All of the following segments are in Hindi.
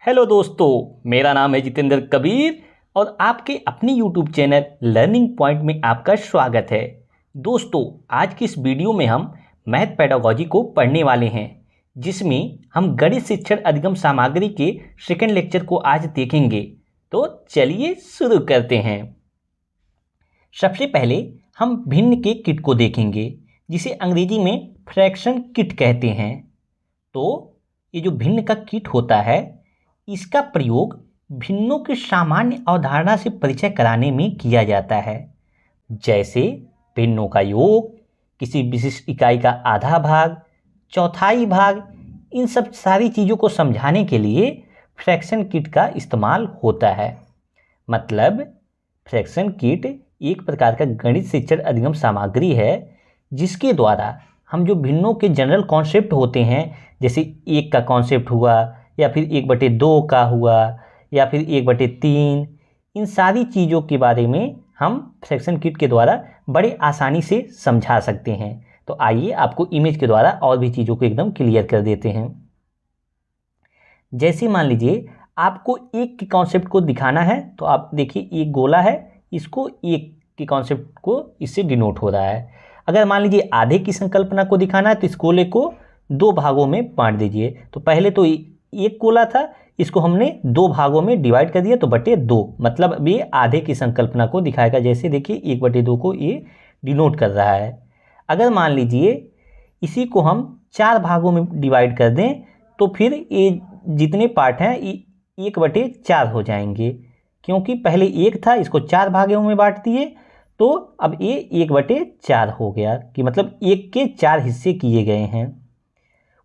हेलो दोस्तों, मेरा नाम है जितेंद्र कबीर और आपके अपने यूट्यूब चैनल लर्निंग पॉइंट में आपका स्वागत है। दोस्तों, आज की इस वीडियो में हम मैथ पेडागोजी को पढ़ने वाले हैं, जिसमें हम गणित शिक्षण अधिगम सामग्री के सेकंड लेक्चर को आज देखेंगे। तो चलिए शुरू करते हैं। सबसे पहले हम भिन्न के किट को देखेंगे, जिसे अंग्रेजी में फ्रैक्शन किट कहते हैं। तो ये जो भिन्न का किट होता है, इसका प्रयोग भिन्नों की सामान्य अवधारणा से परिचय कराने में किया जाता है, जैसे भिन्नों का योग, किसी विशिष्ट इकाई का आधा भाग, चौथाई भाग। इन सब सारी चीज़ों को समझाने के लिए फ्रैक्शन किट का इस्तेमाल होता है। मतलब फ्रैक्शन किट एक प्रकार का गणित शिक्षण अधिगम सामग्री है, जिसके द्वारा हम जो भिन्नों के जनरल कॉन्सेप्ट होते हैं, जैसे एक का कॉन्सेप्ट हुआ, या फिर 1/2 का हुआ, या फिर 1/3, इन सारी चीज़ों के बारे में हम फ्रैक्शन किट के द्वारा बड़े आसानी से समझा सकते हैं। तो आइए आपको इमेज के द्वारा और भी चीज़ों को एकदम क्लियर कर देते हैं। जैसे मान लीजिए आपको एक के कॉन्सेप्ट को दिखाना है, तो आप देखिए एक गोला है, इसको एक के कॉन्सेप्ट को इससे डिनोट हो रहा है। अगर मान लीजिए आधे की संकल्पना को दिखाना है, तो इस गोले को 2 भागों में बांट दीजिए। तो पहले तो एक गोला था, इसको हमने 2 भागों में डिवाइड कर दिया, तो 2/2, मतलब अब ये आधे की संकल्पना को दिखाएगा। जैसे देखिए 1/2 को ये डिनोट कर रहा है। अगर मान लीजिए इसी को हम 4 भागों में डिवाइड कर दें, तो फिर ये जितने पार्ट हैं ये 1/4 हो जाएंगे, क्योंकि पहले 1 था, इसको 4 भागों में बांट दिए, तो अब ये 1/4 हो गया, कि मतलब 1 के 4 हिस्से किए गए हैं।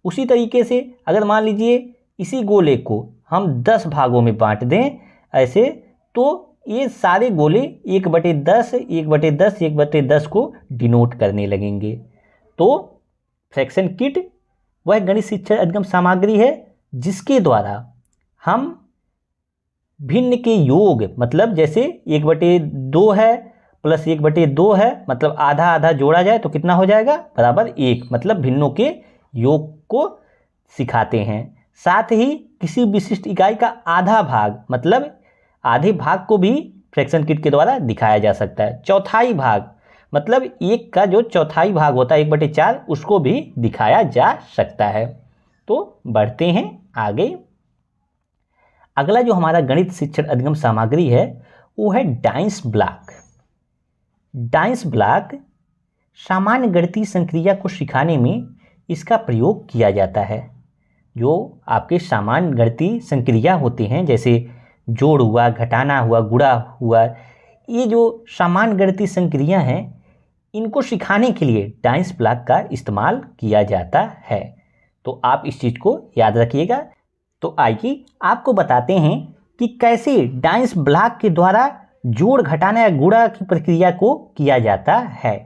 उसी तरीके से अगर मान लीजिए इसी गोले को हम 10 भागों में बांट दें ऐसे, तो ये सारे गोले 1/10, 1/10, 1/10 को डिनोट करने लगेंगे। तो फ्रैक्शन किट वह गणित शिक्षण अधिगम सामग्री है, जिसके द्वारा हम भिन्न के योग, मतलब जैसे 1/2 है प्लस 1/2 है, मतलब आधा आधा जोड़ा जाए तो कितना हो जाएगा, बराबर 1, मतलब भिन्नों के योग को सिखाते हैं। साथ ही किसी विशिष्ट इकाई का आधा भाग, मतलब आधे भाग को भी फ्रैक्शन किट के द्वारा दिखाया जा सकता है। चौथाई भाग, मतलब 1 का जो चौथाई भाग होता है 1/4, उसको भी दिखाया जा सकता है। तो बढ़ते हैं आगे। अगला जो हमारा गणित शिक्षण अधिगम सामग्री है, वो है डाइस ब्लॉक। डाइस ब्लॉक सामान्य गणितीय संक्रिया को सिखाने में इसका प्रयोग किया जाता है। जो आपके सामान्य गणितीय संक्रिया होते हैं, जैसे जोड़ हुआ, घटाना हुआ, गुणा हुआ, ये जो सामान्य गणितीय संक्रिया हैं, इनको सिखाने के लिए डाइस ब्लॉक का इस्तेमाल किया जाता है। तो आप इस चीज़ को याद रखिएगा। तो आइए आपको बताते हैं कि कैसे डाइस ब्लॉक के द्वारा जोड़, घटाना या गुणा की प्रक्रिया को किया जाता है।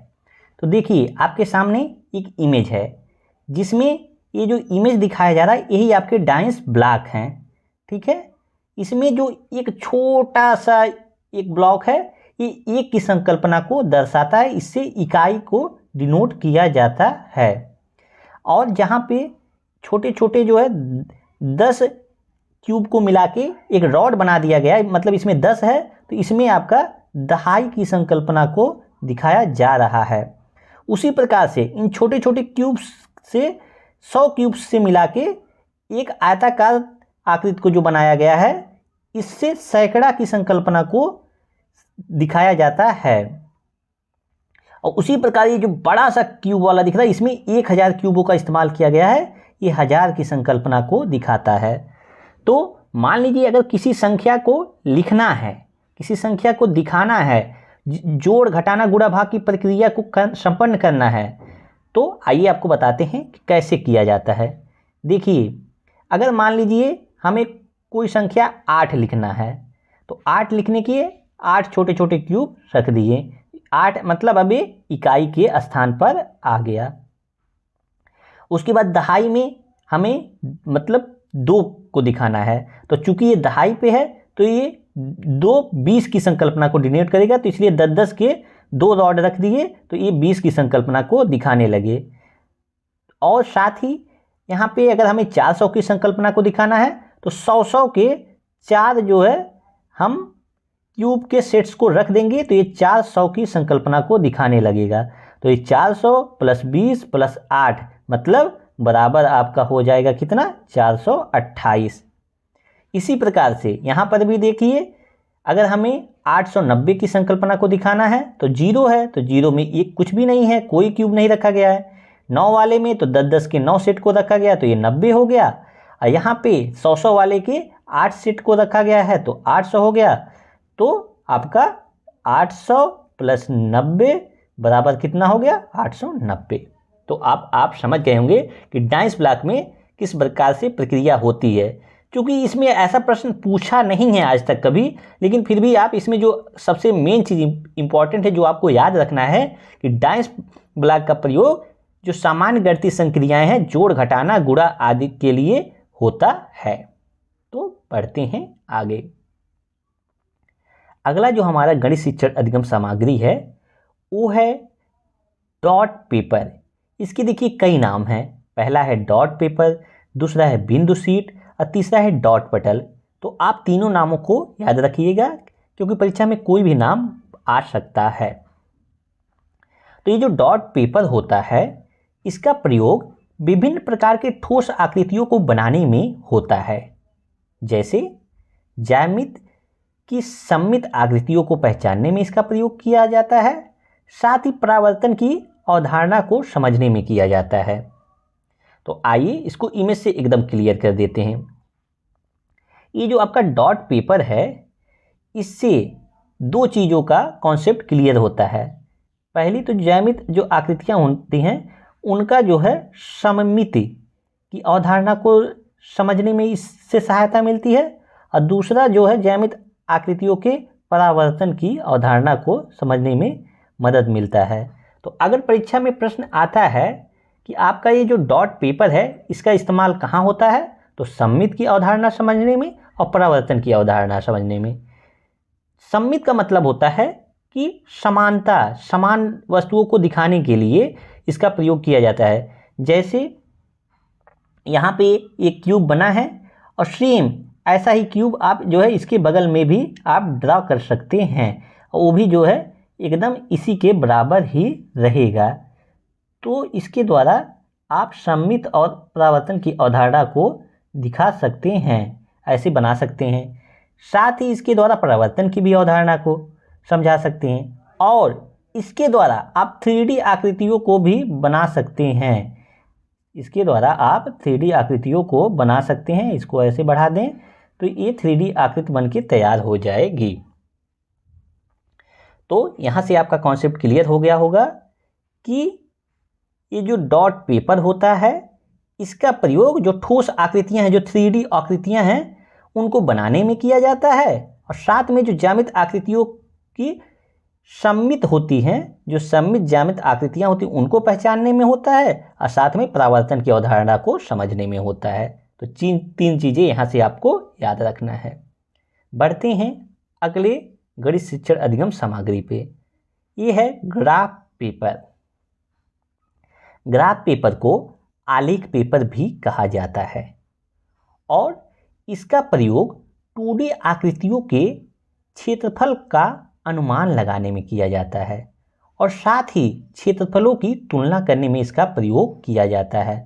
तो देखिए आपके सामने एक इमेज है, जिसमें ये जो इमेज दिखाया जा रहा है, यही आपके डाइस ब्लॉक हैं। ठीक है, इसमें जो एक छोटा सा एक ब्लॉक है, ये एक की संकल्पना को दर्शाता है, इससे इकाई को डिनोट किया जाता है। और जहाँ पे छोटे छोटे जो है 10 क्यूब को मिला के एक रॉड बना दिया गया है, मतलब इसमें 10 है, तो इसमें आपका दहाई की संकल्पना को दिखाया जा रहा है। उसी प्रकार से इन छोटे छोटे क्यूब्स से 100 क्यूब्स से मिला के एक आयताकार आकृति को जो बनाया गया है, इससे सैकड़ा की संकल्पना को दिखाया जाता है। और उसी प्रकार ये जो बड़ा सा क्यूब वाला दिख रहा है, इसमें 1000 क्यूबों का इस्तेमाल किया गया है, ये 1000 की संकल्पना को दिखाता है। तो मान लीजिए अगर किसी संख्या को लिखना है, किसी संख्या को दिखाना है, जोड़, घटाना, गुणा, भाग की प्रक्रिया को संपन्न करना है, तो आइए आपको बताते हैं कि कैसे किया जाता है। देखिए अगर मान लीजिए हमें कोई संख्या 8 लिखना है, तो 8 लिखने के 8 छोटे छोटे क्यूब रख दिए। 8 मतलब अभी इकाई के स्थान पर आ गया। उसके बाद दहाई में हमें मतलब 2 को दिखाना है, तो चूंकि ये दहाई पे है, तो ये 2 20 की संकल्पना को डिनोट करेगा, तो इसलिए 10-10 के 2 रॉड रख दिए, तो ये 20 की संकल्पना को दिखाने लगे। और साथ ही यहाँ पे अगर हमें 400 की संकल्पना को दिखाना है, तो 100-100 के 4 जो है हम क्यूब के सेट्स को रख देंगे तो ये 400 की संकल्पना को दिखाने लगेगा। तो ये 400 + 20 + 8 मतलब बराबर आपका हो जाएगा कितना, 428। इसी प्रकार से यहाँ पर भी देखिए, अगर हमें 890 की संकल्पना को दिखाना है तो 0 है, तो 0 में एक कुछ भी नहीं है, कोई क्यूब नहीं रखा गया है। 9 वाले में तो 10-10 के 9 सेट को रखा गया तो ये 90 हो गया। और यहाँ पे 100-100 वाले के 8 सेट को रखा गया है तो 800 हो गया। तो आपका 800 + 90 बराबर कितना हो गया, 890। तो आप समझ गए होंगे कि डाइस ब्लॉक में किस प्रकार से प्रक्रिया होती है। क्योंकि इसमें ऐसा प्रश्न पूछा नहीं है आज तक कभी, लेकिन फिर भी आप इसमें जो सबसे मेन चीज़ इंपॉर्टेंट है जो आपको याद रखना है कि डाइस ब्लॉक का प्रयोग जो सामान्य गणितीय संक्रियाएं हैं, जोड़ घटाना गुणा आदि के लिए होता है। तो पढ़ते हैं आगे। अगला जो हमारा गणित शिक्षण अधिगम सामग्री है वो है डॉट पेपर। इसके देखिए कई नाम हैं। पहला है डॉट पेपर, दूसरा है बिंदु शीट और तीसरा है डॉट पटल। तो आप तीनों नामों को याद रखिएगा क्योंकि परीक्षा में कोई भी नाम आ सकता है। तो ये जो डॉट पेपर होता है इसका प्रयोग विभिन्न प्रकार के ठोस आकृतियों को बनाने में होता है। जैसे ज्यामिति की सममित आकृतियों को पहचानने में इसका प्रयोग किया जाता है, साथ ही परावर्तन की अवधारणा को समझने में किया जाता है। तो आइए इसको इमेज से एकदम क्लियर कर देते हैं। ये जो आपका डॉट पेपर है इससे दो चीज़ों का कॉन्सेप्ट क्लियर होता है। पहली तो ज्यामिति जो आकृतियाँ होती हैं उनका जो है सममिति की अवधारणा को समझने में इससे सहायता मिलती है, और दूसरा जो है ज्यामिति आकृतियों के परावर्तन की अवधारणा को समझने में मदद मिलता है। तो अगर परीक्षा में प्रश्न आता है कि आपका ये जो डॉट पेपर है इसका इस्तेमाल कहाँ होता है, तो सममिति की अवधारणा समझने में और परावर्तन की अवधारणा समझने में। सममिति का मतलब होता है कि समानता, समान वस्तुओं को दिखाने के लिए इसका प्रयोग किया जाता है। जैसे यहाँ पे एक क्यूब बना है और सेम ऐसा ही क्यूब आप जो है इसके बगल में भी आप ड्रा कर सकते हैं, और वो भी जो है एकदम इसी के बराबर ही रहेगा। तो इसके द्वारा आप सममिति और परावर्तन की अवधारणा को दिखा सकते हैं, ऐसे बना सकते हैं। साथ ही इसके द्वारा परावर्तन की भी अवधारणा को समझा सकते हैं, और इसके द्वारा आप 3D आकृतियों को भी बना सकते हैं। इसके द्वारा आप 3D आकृतियों को बना सकते हैं। इसको ऐसे बढ़ा दें तो ये 3D आकृति बन के तैयार हो जाएगी। तो यहाँ से आपका कॉन्सेप्ट क्लियर हो गया होगा कि ये जो डॉट पेपर होता है इसका प्रयोग जो ठोस आकृतियाँ हैं, जो 3D आकृतियाँ हैं उनको बनाने में किया जाता है, और साथ में जो ज्यामिति आकृतियों की सममित होती हैं, जो सममित ज्यामिति आकृतियाँ होती हैं उनको पहचानने में होता है, और साथ में परावर्तन की अवधारणा को समझने में होता है। तो तीन चीज़ें यहाँ से आपको याद रखना है। बढ़ते हैं अगले गणित शिक्षण अधिगम सामग्री पे। ये है ग्राफ पेपर। ग्राफ पेपर को आलेख पेपर भी कहा जाता है, और इसका प्रयोग 2D आकृतियों के क्षेत्रफल का अनुमान लगाने में किया जाता है, और साथ ही क्षेत्रफलों की तुलना करने में इसका प्रयोग किया जाता है।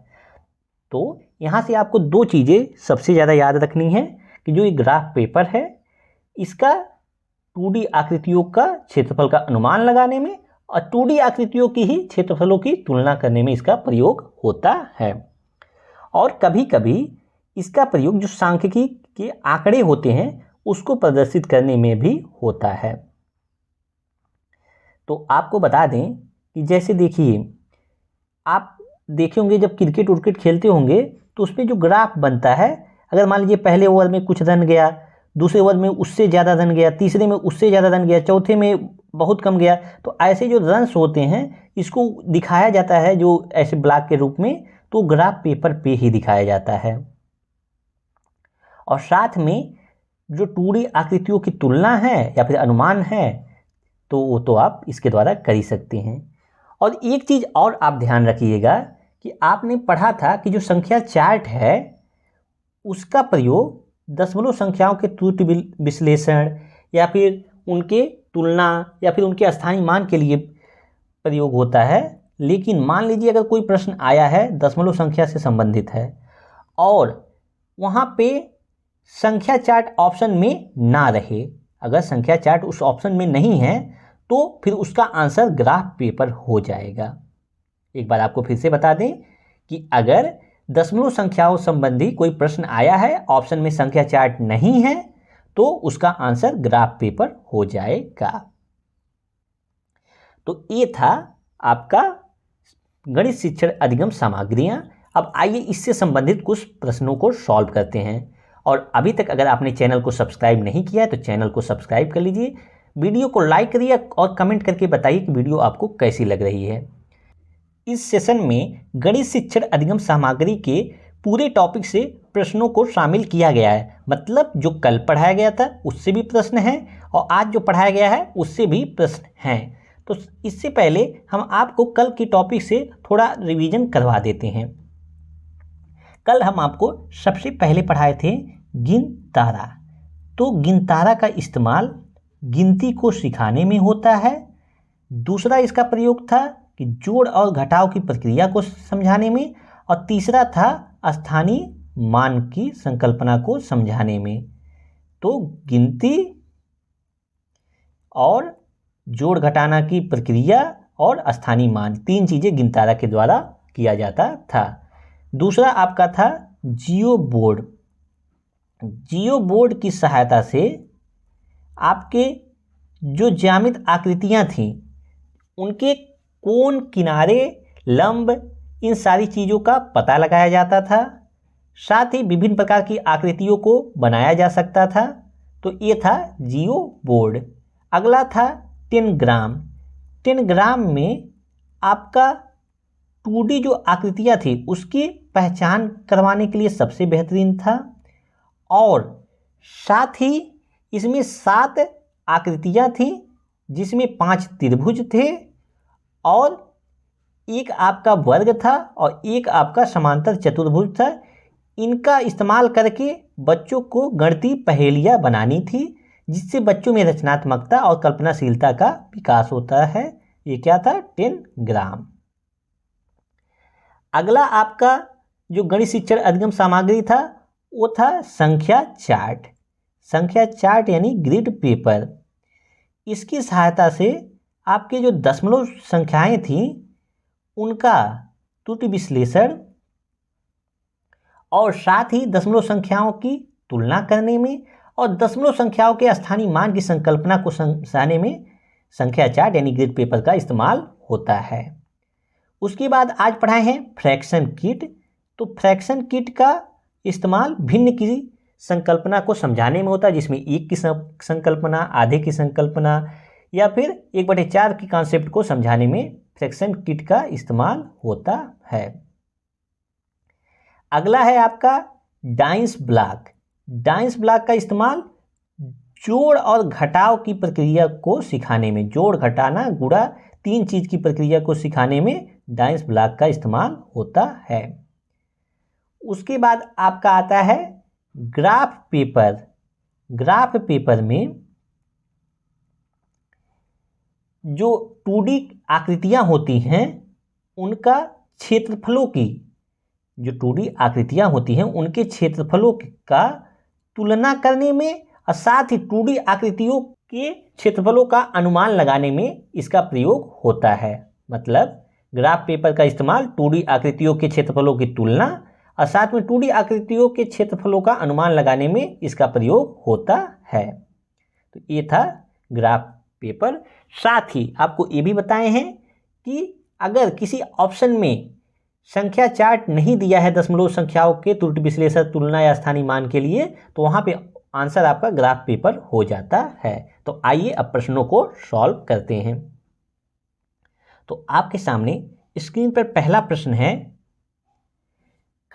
तो यहाँ से आपको दो चीज़ें सबसे ज़्यादा याद रखनी है कि जो ये ग्राफ पेपर है इसका 2D आकृतियों का क्षेत्रफल का अनुमान लगाने में और 2D आकृतियों की ही क्षेत्रफलों की तुलना करने में इसका प्रयोग होता है। और कभी कभी इसका प्रयोग जो सांख्यिकी के आंकड़े होते हैं उसको प्रदर्शित करने में भी होता है। तो आपको बता दें कि जैसे देखिए, आप देखे होंगे जब क्रिकेट उर्केट खेलते होंगे तो उसमें जो ग्राफ बनता है, अगर मान लीजिए पहले ओवर में कुछ रन गया, दूसरे ओवर में उससे ज़्यादा रन गया, तीसरे में उससे ज़्यादा रन गया, चौथे में बहुत कम गया, तो ऐसे जो रन्स होते हैं इसको दिखाया जाता है जो ऐसे ब्लॉक के रूप में, तो ग्राफ पेपर पे ही दिखाया जाता है। और साथ में जो 2D आकृतियों की तुलना है या फिर अनुमान है तो वो तो आप इसके द्वारा कर ही सकते हैं। और एक चीज़ और आप ध्यान रखिएगा कि आपने पढ़ा था कि जो संख्या चार्ट है उसका प्रयोग दशमलव संख्याओं के त्रुटि विश्लेषण या फिर उनके तुलना या फिर उनके स्थानीय मान के लिए प्रयोग होता है। लेकिन मान लीजिए अगर कोई प्रश्न आया है दशमलव संख्या से संबंधित है और वहाँ पे संख्या चार्ट ऑप्शन में ना रहे, अगर संख्या चार्ट उस ऑप्शन में नहीं है तो फिर उसका आंसर ग्राफ पेपर हो जाएगा। एक बार आपको फिर से बता दें कि अगर दशमलव संख्याओं संबंधी कोई प्रश्न आया है, ऑप्शन में संख्या चार्ट नहीं है, तो उसका आंसर ग्राफ पेपर हो जाएगा। तो ये था आपका गणित शिक्षण अधिगम सामग्रियां। अब आइए इससे संबंधित कुछ प्रश्नों को सॉल्व करते हैं। और अभी तक अगर आपने चैनल को सब्सक्राइब नहीं किया है तो चैनल को सब्सक्राइब कर लीजिए, वीडियो को लाइक करिए और कमेंट करके बताइए कि वीडियो आपको कैसी लग रही है। इस सेशन में गणित शिक्षण अधिगम सामग्री के पूरे टॉपिक से प्रश्नों को शामिल किया गया है। मतलब जो कल पढ़ाया गया था उससे भी प्रश्न हैं और आज जो पढ़ाया गया है उससे भी प्रश्न हैं। तो इससे पहले हम आपको कल की टॉपिक से थोड़ा रिवीजन करवा देते हैं। कल हम आपको सबसे पहले पढ़ाए थे गिनतारा। तो गिनतारा का इस्तेमाल गिनती को सिखाने में होता है। दूसरा इसका प्रयोग था कि जोड़ और घटाव की प्रक्रिया को समझाने में, और तीसरा था स्थानीय मान की संकल्पना को समझाने में। तो गिनती और जोड़ घटाना की प्रक्रिया और स्थानीय मान, तीन चीज़ें गिनतारा के द्वारा किया जाता था। दूसरा आपका था जियो बोर्ड। जियो बोर्ड की सहायता से आपके जो ज्यामित आकृतियां थीं उनके कोण, किनारे, लंब, इन सारी चीज़ों का पता लगाया जाता था। साथ ही विभिन्न प्रकार की आकृतियों को बनाया जा सकता था। तो ये था जियो बोर्ड। अगला था 10 ग्राम। 10 ग्राम में आपका 2D जो आकृतियाँ थी उसकी पहचान करवाने के लिए सबसे बेहतरीन था। और साथ ही इसमें 7 आकृतियाँ थीं जिसमें 5 त्रिभुज थे और एक आपका वर्ग था और एक आपका समांतर चतुर्भुज था। इनका इस्तेमाल करके बच्चों को गणितीय पहेलियाँ बनानी थी जिससे बच्चों में रचनात्मकता और कल्पनाशीलता का विकास होता है। ये क्या था? 10 ग्राम। अगला आपका जो गणित शिक्षण अधिगम सामग्री था वो था संख्या चार्ट। संख्या चार्ट यानी ग्रिड पेपर। इसकी सहायता से आपके जो दशमलव संख्याएं थीं उनका त्रुटि विश्लेषण और साथ ही दशमलव संख्याओं की तुलना करने में और दशमलव संख्याओं के स्थानीय मान की संकल्पना को समझाने में संख्या चार्ट यानी ग्रिड पेपर का इस्तेमाल होता है। उसके बाद आज पढ़ाए हैं फ्रैक्शन किट। तो फ्रैक्शन किट का इस्तेमाल भिन्न की संकल्पना को समझाने में होता है, जिसमें एक की संकल्पना, आधे की संकल्पना या फिर 1/4 की कॉन्सेप्ट को समझाने में फ्रैक्शन किट का इस्तेमाल होता है। अगला है आपका डाइस ब्लॉक। डाइस ब्लॉक का इस्तेमाल जोड़ और घटाव की प्रक्रिया को सिखाने में, जोड़, घटाना, गुणा, 3 चीज़ की प्रक्रिया को सिखाने में डाइस ब्लॉक का इस्तेमाल होता है। उसके बाद आपका आता है ग्राफ पेपर। ग्राफ पेपर में जो 2D आकृतियां होती हैं उनका क्षेत्रफलों की, जो 2D आकृतियां होती हैं उनके क्षेत्रफलों का तुलना करने में और साथ ही 2D आकृतियों के क्षेत्रफलों का अनुमान लगाने में इसका प्रयोग होता है। मतलब ग्राफ पेपर का इस्तेमाल 2D आकृतियों के क्षेत्रफलों की तुलना और साथ में 2D आकृतियों के क्षेत्रफलों का अनुमान लगाने में इसका प्रयोग होता है। तो ये था ग्राफ पेपर। साथ ही आपको ये भी बताए हैं कि अगर किसी ऑप्शन में संख्या चार्ट नहीं दिया है दशमलव संख्याओं के त्रुटि विश्लेषण, तुलना या स्थानीय मान के लिए, तो वहाँ पे आंसर आपका ग्राफ पेपर हो जाता है। तो आइए अब प्रश्नों को सॉल्व करते हैं। तो आपके सामने स्क्रीन पर पहला प्रश्न है,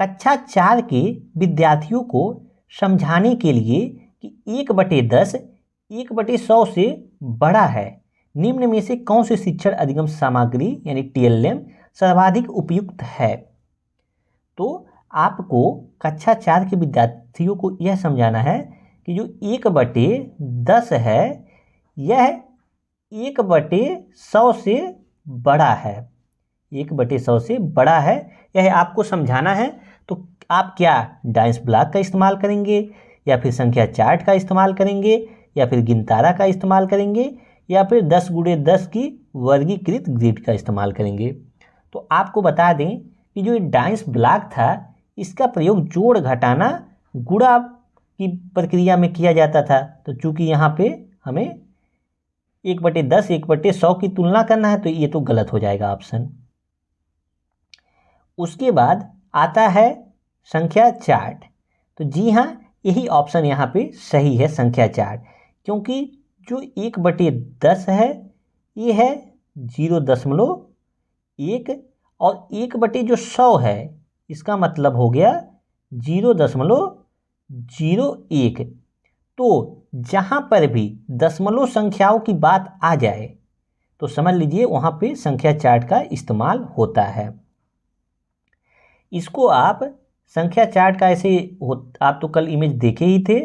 कक्षा 4 के विद्यार्थियों को समझाने के लिए कि 1/10 1/100 से बड़ा है, निम्न में से कौन सी शिक्षण अधिगम सामग्री यानी TLM सर्वाधिक उपयुक्त है। तो आपको कक्षा 4 के विद्यार्थियों को यह समझाना है कि जो 1/10 है यह 1/100 से बड़ा है, 1/100 से बड़ा है, यह आपको समझाना है। तो आप क्या डाइस ब्लॉक का इस्तेमाल करेंगे, या फिर संख्या चार्ट का इस्तेमाल करेंगे, या फिर गिनतारा का इस्तेमाल करेंगे, या फिर 10x10 की वर्गीकृत ग्रिड का इस्तेमाल करेंगे। तो आपको बता दें कि जो डाइस ब्लॉक था इसका प्रयोग जोड़ घटाना गुणा की प्रक्रिया में किया जाता था। तो चूंकि यहाँ पे हमें 1/10 1/100 की तुलना करना है तो ये तो गलत हो जाएगा ऑप्शन। उसके बाद आता है संख्या चार्ट। तो जी हाँ, यही ऑप्शन यहाँ पे सही है, संख्या चार्ट, क्योंकि जो 1/10 है ये है 0.1 और 1/100 है इसका मतलब हो गया 0.01। तो जहाँ पर भी दशमलव संख्याओं की बात आ जाए तो समझ लीजिए वहाँ पे संख्या चार्ट का इस्तेमाल होता है। इसको आप संख्या चार्ट का ऐसे आप तो कल इमेज देखे ही थे।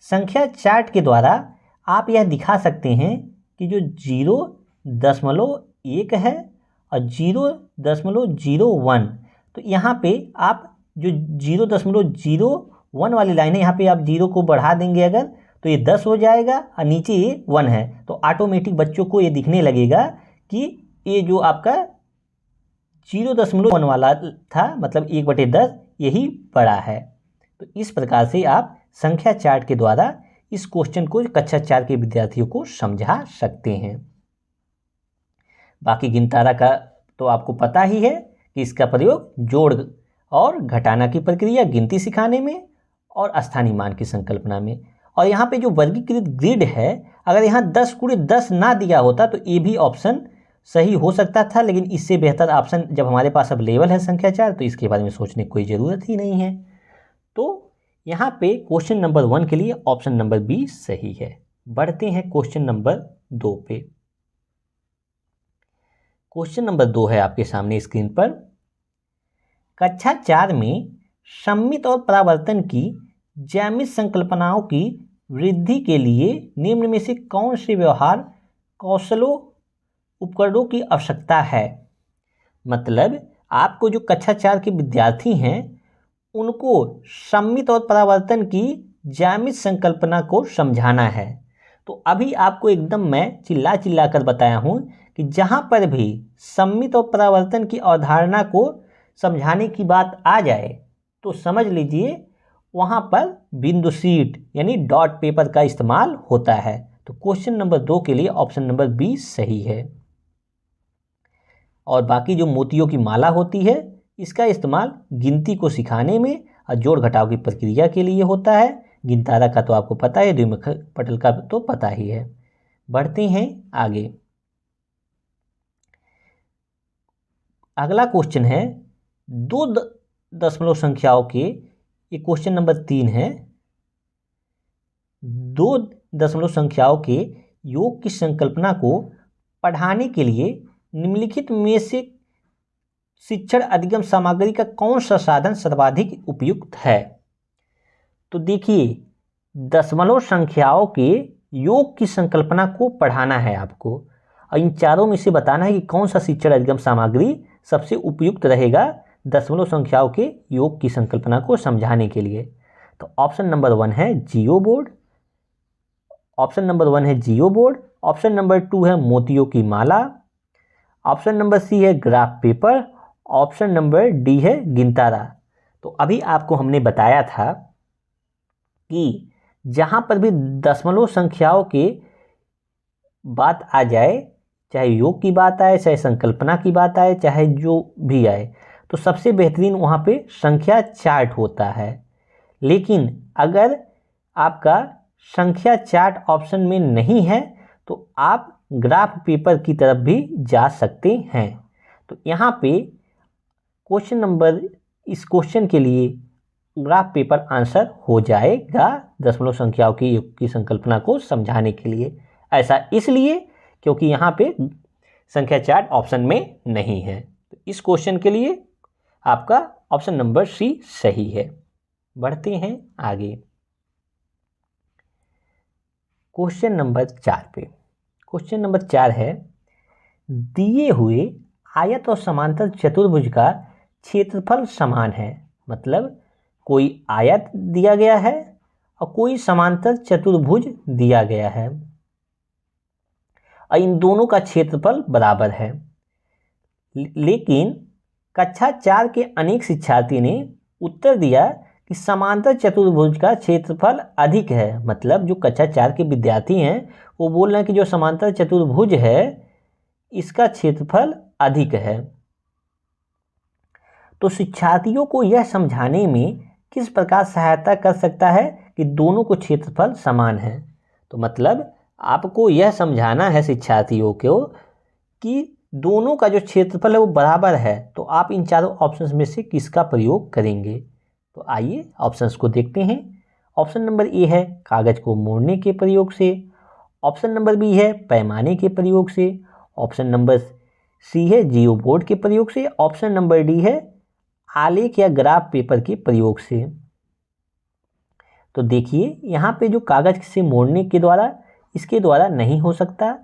संख्या चार्ट के द्वारा आप यह दिखा सकते हैं कि जो 0.1 है और 0.01, तो यहाँ पे आप जो 0.01 वाली लाइन है यहाँ पे आप 0 को बढ़ा देंगे अगर तो ये 10 हो जाएगा और नीचे ये 1 है, तो ऑटोमेटिक बच्चों को ये दिखने लगेगा कि ये जो आपका 0.1 वाला था मतलब 1/10 यही बड़ा है। तो इस प्रकार से आप संख्या चार्ट के द्वारा इस क्वेश्चन को कक्षा 4 के विद्यार्थियों को समझा सकते हैं। बाकी गिनतारा का तो आपको पता ही है कि इसका प्रयोग जोड़ और घटाना की प्रक्रिया गिनती सिखाने में और स्थानीय मान की संकल्पना में। और यहाँ पे जो वर्गीकृत ग्रिड है, अगर यहाँ 10x10 ना दिया होता तो ये भी ऑप्शन सही हो सकता था, लेकिन इससे बेहतर ऑप्शन जब हमारे पास अवेलेबल है संख्या 4 तो इसके बारे में सोचने की कोई ज़रूरत ही नहीं है। तो यहाँ पे क्वेश्चन नंबर 1 के लिए ऑप्शन नंबर बी सही है। बढ़ते हैं क्वेश्चन नंबर 2 पे। क्वेश्चन नंबर 2 है आपके सामने स्क्रीन पर। कक्षा 4 में सममित और परावर्तन की ज्यामितीय संकल्पनाओं की वृद्धि के लिए निम्न में से कौन से व्यवहार कौशलों उपकरणों की आवश्यकता है। मतलब आपको जो कक्षा 4 के विद्यार्थी हैं उनको सममित और परावर्तन की ज्यामितीय संकल्पना को समझाना है। तो अभी आपको एकदम मैं चिल्ला कर बताया हूँ कि जहाँ पर भी सममित और परावर्तन की अवधारणा को समझाने की बात आ जाए तो समझ लीजिए वहाँ पर बिंदु शीट यानी डॉट पेपर का इस्तेमाल होता है। तो क्वेश्चन नंबर 2 के लिए ऑप्शन नंबर बी सही है। और बाकी जो मोतियों की माला होती है इसका इस्तेमाल गिनती को सिखाने में और जोड़ घटाव की प्रक्रिया के लिए होता है। गिनतारा का तो आपको पता है, द्विमुखी पटल का तो पता ही है। बढ़ते हैं आगे। अगला क्वेश्चन है 2 दशमलव संख्याओं के, ये क्वेश्चन नंबर 3 है। 2 दशमलव संख्याओं के योग की संकल्पना को पढ़ाने के लिए निम्नलिखित में से शिक्षण अधिगम सामग्री का कौन सा साधन सर्वाधिक उपयुक्त है। तो देखिए दशमलव संख्याओं के योग की संकल्पना को पढ़ाना है आपको और इन चारों में से बताना है कि कौन सा शिक्षण अधिगम सामग्री सबसे उपयुक्त रहेगा दशमलव संख्याओं के योग की संकल्पना को समझाने के लिए। तो ऑप्शन नंबर 1 है जियो बोर्ड, ऑप्शन नंबर 1 है जियो बोर्ड, ऑप्शन नंबर 2 है मोतियों की माला, ऑप्शन नंबर सी है graph paper, option number D है गिनतारा। तो अभी आपको हमने बताया था कि जहाँ पर भी दशमलव संख्याओं के बात आ जाए, चाहे योग की बात आए, चाहे संकल्पना की बात आए, चाहे जो भी आए, तो सबसे बेहतरीन वहाँ पे संख्या चार्ट होता है। लेकिन अगर आपका संख्या चार्ट ऑप्शन में नहीं है तो आप ग्राफ पेपर की तरफ भी जा सकते हैं। तो यहाँ पे क्वेश्चन नंबर, इस क्वेश्चन के लिए ग्राफ पेपर आंसर हो जाएगा दशमलव संख्याओं की योग की संकल्पना को समझाने के लिए। ऐसा इसलिए क्योंकि यहाँ पे संख्या चार्ट ऑप्शन में नहीं है। तो इस क्वेश्चन के लिए आपका ऑप्शन नंबर सी सही है। बढ़ते हैं आगे क्वेश्चन नंबर 4 पे। क्वेश्चन नंबर 4 है, दिए हुए आयत और समांतर चतुर्भुज का क्षेत्रफल समान है। मतलब कोई आयत दिया गया है और कोई समांतर चतुर्भुज दिया गया है और इन दोनों का क्षेत्रफल बराबर है। लेकिन कक्षा 4 के अनेक शिक्षार्थी ने उत्तर दिया कि समांतर चतुर्भुज का क्षेत्रफल अधिक है। मतलब जो कक्षा 4 के विद्यार्थी हैं वो बोल रहे हैं कि जो समांतर चतुर्भुज है इसका क्षेत्रफल अधिक है। तो शिक्षार्थियों को यह समझाने में किस प्रकार सहायता कर सकता है कि दोनों को क्षेत्रफल समान है। तो मतलब आपको यह समझाना है शिक्षार्थियों को कि दोनों का जो क्षेत्रफल है वो बराबर है। तो आप इन चारों ऑप्शंस में से किसका प्रयोग करेंगे। तो आइए ऑप्शंस को देखते हैं। ऑप्शन नंबर ए है कागज को मोड़ने के प्रयोग से। ऑप्शन नंबर बी है पैमाने के प्रयोग से। ऑप्शन नंबर सी है जियो बोर्ड के प्रयोग से। ऑप्शन नंबर डी है आलेख या ग्राफ पेपर के प्रयोग से। तो देखिए यहाँ पे जो कागज से मोड़ने के द्वारा, इसके द्वारा नहीं हो सकता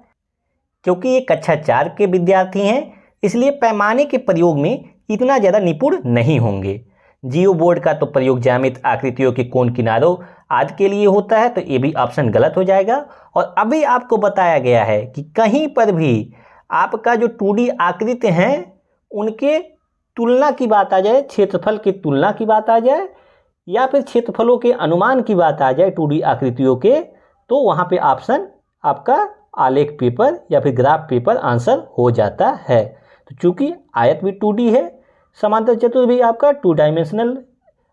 क्योंकि ये कक्षा 4 के विद्यार्थी हैं, इसलिए पैमाने के प्रयोग में इतना ज़्यादा निपुण नहीं होंगे। जियो बोर्ड का तो प्रयोग ज्यामित आकृतियों के कोण किनारों आदि के लिए होता है, तो ये भी ऑप्शन गलत हो जाएगा। और अभी आपको बताया गया है कि कहीं पर भी आपका जो 2D आकृति हैं उनके तुलना की बात आ जाए, क्षेत्रफल की तुलना की बात आ जाए या फिर क्षेत्रफलों के अनुमान की बात आ जाए 2D आकृतियों के, तो वहाँ पे ऑप्शन आपका आलेख पेपर या फिर ग्राफ पेपर आंसर हो जाता है। तो चूंकि आयत भी 2D है, समांतर चतुर्भुज भी आपका 2 डायमेंशनल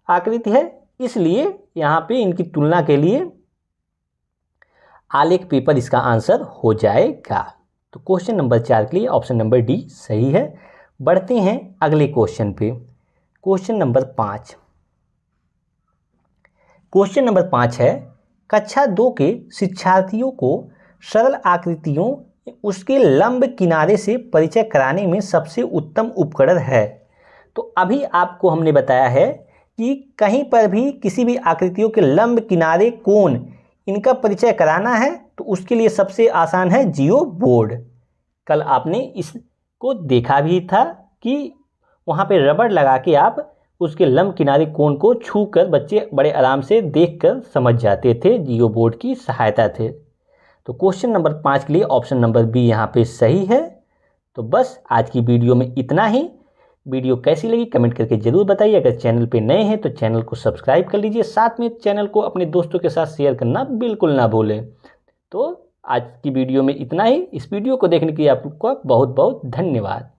आकृति है, इसलिए यहाँ पे इनकी तुलना के लिए आलेख पेपर इसका आंसर हो जाएगा। तो क्वेश्चन नंबर 4 के लिए ऑप्शन नंबर डी सही है। बढ़ते हैं अगले क्वेश्चन पे। Question number 5। क्वेश्चन नंबर 5 है, कक्षा 2 के शिक्षार्थियों को सरल आकृतियों उसके लंब किनारे से परिचय कराने में सबसे उत्तम उपकरण है। तो अभी आपको हमने बताया है कि कहीं पर भी किसी भी आकृतियों के लंब किनारे कोण इनका परिचय कराना है तो उसके लिए सबसे आसान है जियो बोर्ड। कल आपने इसको देखा भी था कि वहाँ पे रबड़ लगा के आप उसके लंब किनारे कोण को छूकर बच्चे बड़े आराम से देखकर समझ जाते थे, जियो बोर्ड की सहायता थे। तो क्वेश्चन नंबर 5 के लिए ऑप्शन नंबर बी यहाँ पे सही है। तो बस आज की वीडियो में इतना ही। वीडियो कैसी लगी कमेंट करके ज़रूर बताइए। अगर चैनल पे नए हैं तो चैनल को सब्सक्राइब कर लीजिए, साथ में चैनल को अपने दोस्तों के साथ शेयर करना बिल्कुल ना भूलें। तो आज की वीडियो में इतना ही। इस वीडियो को देखने के लिए आपका बहुत बहुत धन्यवाद।